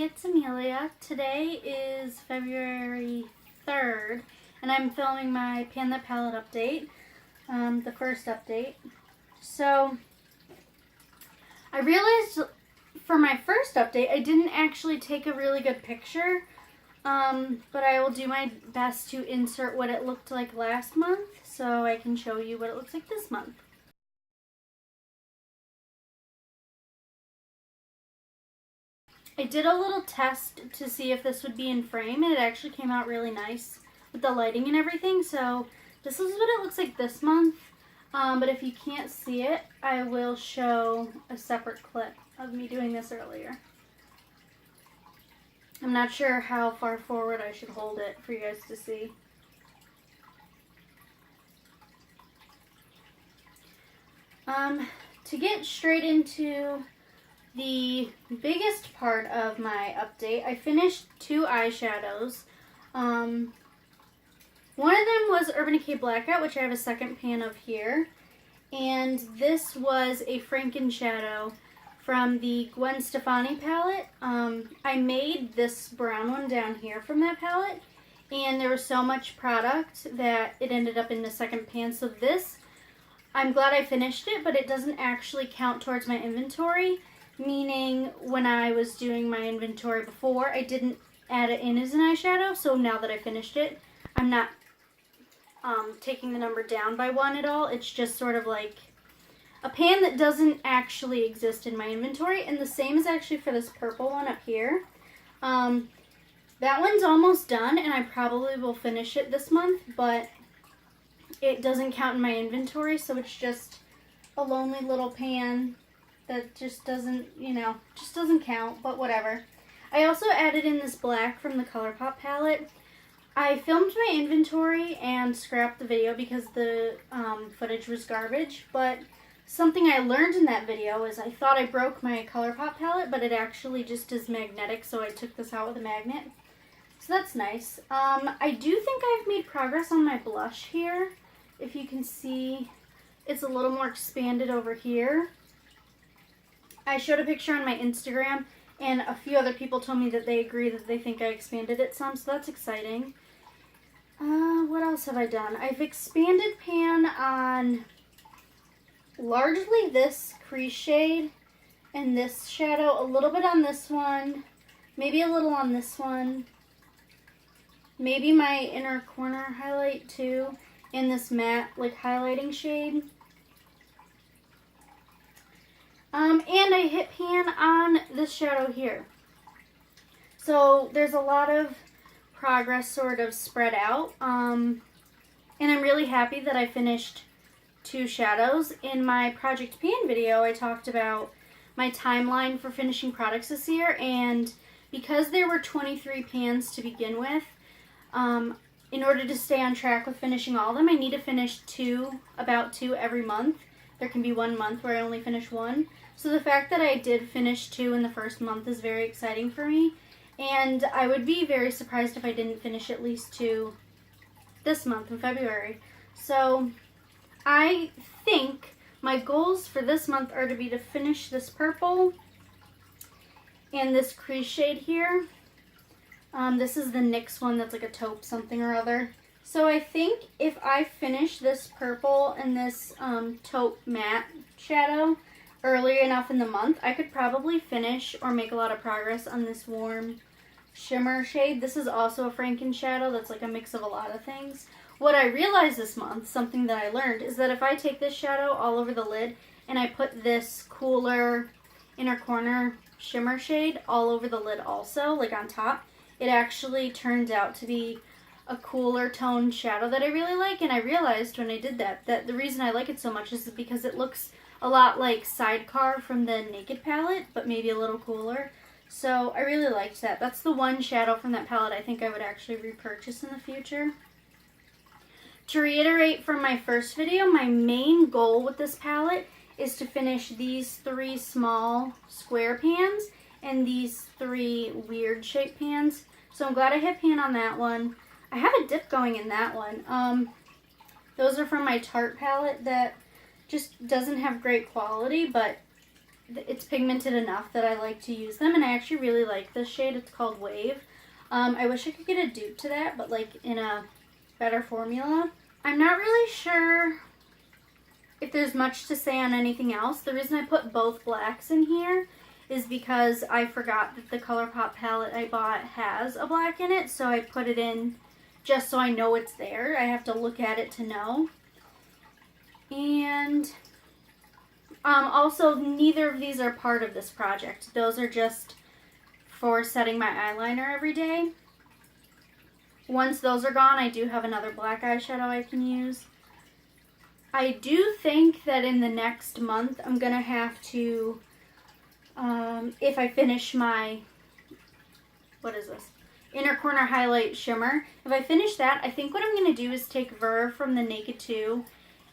it's Amelia. Today is February 3rd, and I'm filming my Pan That Palette update, the first update. So, I realized for my first update, I didn't actually take a really good picture, but I will do my best to insert what it looked like last month, so I can show you what it looks like this month. I did a little test to see if this would be in frame, and it actually came out really nice with the lighting and everything. So this is what it looks like this month. But if you can't see it, I will show a separate clip of me doing this earlier. I'm not sure how far forward I should hold it for you guys to see. To get straight into the biggest part of my update, I finished 2 eyeshadows. One of them was Urban Decay Blackout, which I have a second pan of here. And this was a Franken shadow from the Gwen Stefani palette. I made this brown one down here from that palette, and there was so much product that it ended up in the second pan. So this, I'm glad I finished it, but it doesn't actually count towards my inventory. Meaning, when I was doing my inventory before, I didn't add it in as an eyeshadow, so now that I finished it, I'm not taking the number down by 1 at all. It's just sort of like a pan that doesn't actually exist in my inventory, and the same is actually for this purple one up here. That one's almost done, and I probably will finish it this month, but it doesn't count in my inventory, so it's just a lonely little pan that just doesn't, just doesn't count, but whatever. I also added in this black from the ColourPop palette. I filmed my inventory and scrapped the video because the footage was garbage, but something I learned in that video is I thought I broke my ColourPop palette, but it actually just is magnetic, so I took this out with a magnet. So that's nice. I do think I've made progress on my blush here. If you can see, it's a little more expanded over here. I showed a picture on my Instagram, and a few other people told me that they agree that they think I expanded it some, so that's exciting. What else have I done? I've expanded pan on largely this crease shade and this shadow, a little bit on this one, maybe a little on this one, maybe my inner corner highlight too, and this matte like highlighting shade. And I hit pan on this shadow here. So there's a lot of progress sort of spread out. And I'm really happy that I finished 2 shadows. In my Project Pan video, I talked about my timeline for finishing products this year. And because there were 23 pans to begin with, in order to stay on track with finishing all of them, I need to finish about two every month. There can be 1 month where I only finish 1. So the fact that I did finish 2 in the first month is very exciting for me. And I would be very surprised if I didn't finish at least 2 this month in February. So I think my goals for this month are to be to finish this purple and this crease shade here. This is the NYX one that's like a taupe something or other. So I think if I finish this purple and this taupe matte shadow early enough in the month, I could probably finish or make a lot of progress on this warm shimmer shade. This is also a Franken shadow that's like a mix of a lot of things. What I realized this month, something that I learned, is that if I take this shadow all over the lid and I put this cooler inner corner shimmer shade all over the lid also, like on top, it actually turns out to be a cooler toned shadow that I really like. And I realized when I did that the reason I like it so much is because it looks a lot like Sidecar from the Naked palette, but maybe a little cooler. So I really liked that. That's the one shadow from that palette I think I would actually repurchase in the future. To reiterate from my first video, my main goal with this palette is to finish these 3 small square pans and these 3 weird shaped pans. So I'm glad I hit pan on that one. I have a dip going in that one. Those are from my Tarte palette that just doesn't have great quality, but it's pigmented enough that I like to use them, and I actually really like this shade. It's called Wave. I wish I could get a dupe to that, but like in a better formula. I'm not really sure if there's much to say on anything else. The reason I put both blacks in here is because I forgot that the ColourPop palette I bought has a black in it, so I put it in just so I know it's there. I have to look at it to know. And also, neither of these are part of this project. Those are just for setting my eyeliner every day. Once those are gone, I do have another black eyeshadow I can use. I do think that in the next month, I'm going to have to, if I finish my, what is this? Inner Corner Highlight Shimmer. If I finish that, I think what I'm going to do is take Ver from the Naked 2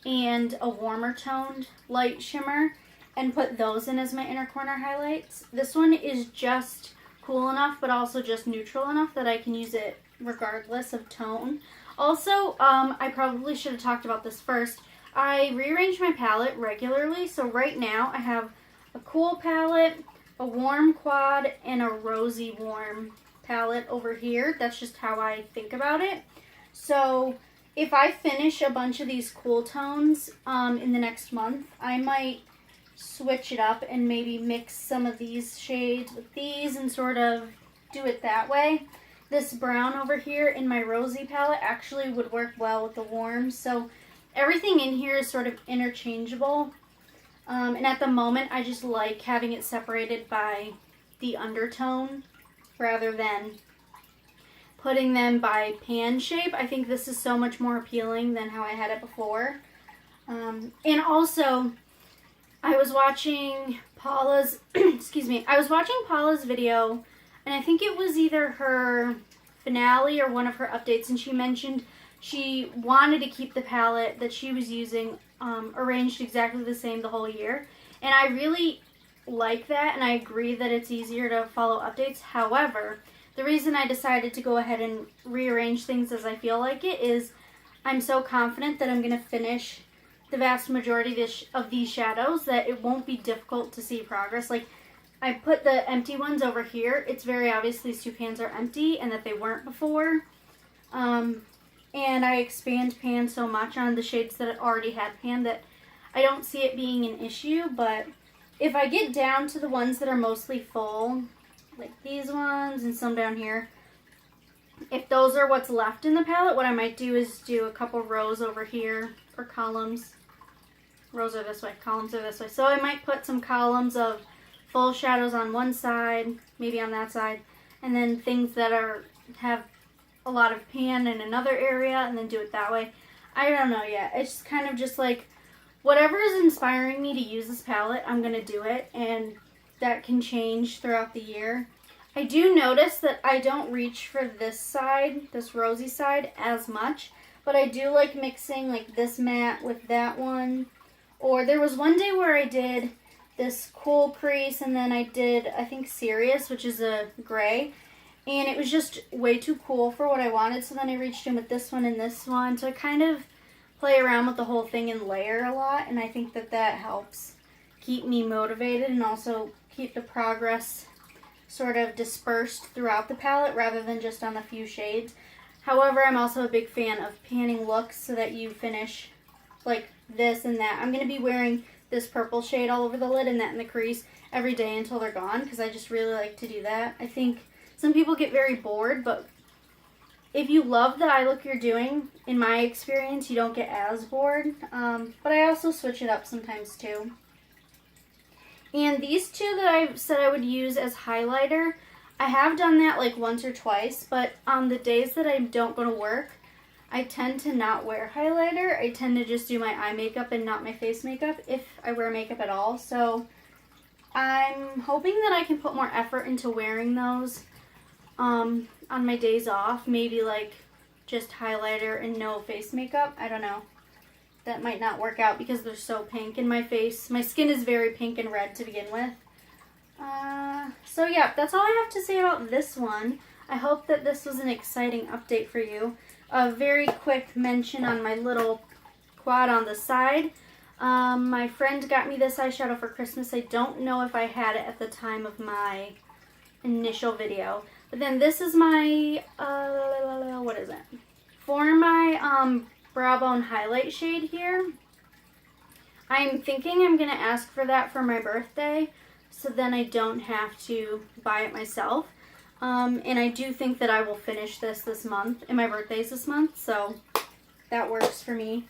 and a warmer toned light shimmer and put those in as my inner corner highlights. This one is just cool enough, but also just neutral enough that I can use it regardless of tone. Also, I probably should have talked about this first. I rearrange my palette regularly, so right now I have a cool palette, a warm quad, and a rosy warm palette over here. That's just how I think about it. So if I finish a bunch of these cool tones in the next month, I might switch it up and maybe mix some of these shades with these and sort of do it that way. This brown over here in my rosy palette actually would work well with the warms, so everything in here is sort of interchangeable. And at the moment, I just like having it separated by the undertone rather than putting them by pan shape. I think this is so much more appealing than how I had it before. And also, I was watching Paula's, I was watching Paula's video, and I think it was either her finale or one of her updates, and she mentioned she wanted to keep the palette that she was using arranged exactly the same the whole year. And I really like that, and I agree that it's easier to follow updates. However, the reason I decided to go ahead and rearrange things as I feel like it is I'm so confident that I'm going to finish the vast majority of these shadows that it won't be difficult to see progress. Like, I put the empty ones over here. It's very obvious these two pans are empty and that they weren't before. And I expand pan so much on the shades that already had pan that I don't see it being an issue. But if I get down to the ones that are mostly full, like these ones and some down here, if those are what's left in the palette, what I might do is do a couple rows over here, or columns. Rows are this way, columns are this way. So I might put some columns of full shadows on one side, maybe on that side, and then things that have a lot of pan in another area, and then do it that way. I don't know yet. It's kind of just like, whatever is inspiring me to use this palette, I'm going to do it, and that can change throughout the year. I do notice that I don't reach for this side, this rosy side, as much, but I do like mixing like this matte with that one. Or there was one day where I did this cool crease, and then I did, I think, Serious, which is a gray, and it was just way too cool for what I wanted, so then I reached in with this one and this one. So I kind of play around with the whole thing and layer a lot, and I think that that helps keep me motivated and also keep the progress sort of dispersed throughout the palette rather than just on a few shades. However, I'm also a big fan of panning looks so that you finish like this and that. I'm going to be wearing this purple shade all over the lid and that in the crease every day until they're gone, because I just really like to do that. I think some people get very bored, but if you love the eye look you're doing, in my experience, you don't get as bored. But I also switch it up sometimes too. And these two that I said I would use as highlighter, I have done that like once or twice, but on the days that I don't go to work, I tend to not wear highlighter. I tend to just do my eye makeup and not my face makeup, if I wear makeup at all. So I'm hoping that I can put more effort into wearing those on my days off. Maybe like just highlighter and no face makeup. I don't know. That might not work out because they're so pink in my face. My skin is very pink and red to begin with. So yeah, that's all I have to say about this one. I hope that this was an exciting update for you. A very quick mention on my little quad on the side. My friend got me this eyeshadow for Christmas. I don't know if I had it at the time of my initial video. But then this is my, what is it? For my brow bone highlight shade here, I'm thinking I'm going to ask for that for my birthday, so then I don't have to buy it myself. And I do think that I will finish this month, and my birthday's this month, so that works for me.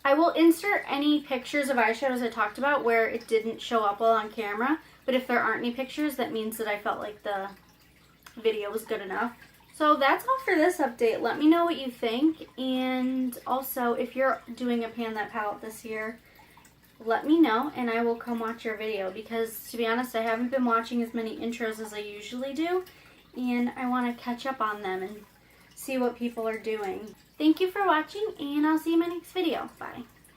I will insert any pictures of eyeshadows I talked about where it didn't show up well on camera, but if there aren't any pictures, that means that I felt like the video was good enough. So that's all for this update. Let me know what you think, and also if you're doing a Pan That palette this year, let me know and I will come watch your video, because to be honest, I haven't been watching as many intros as I usually do, and I want to catch up on them and see what people are doing. Thank you for watching, and I'll see you in my next video. Bye.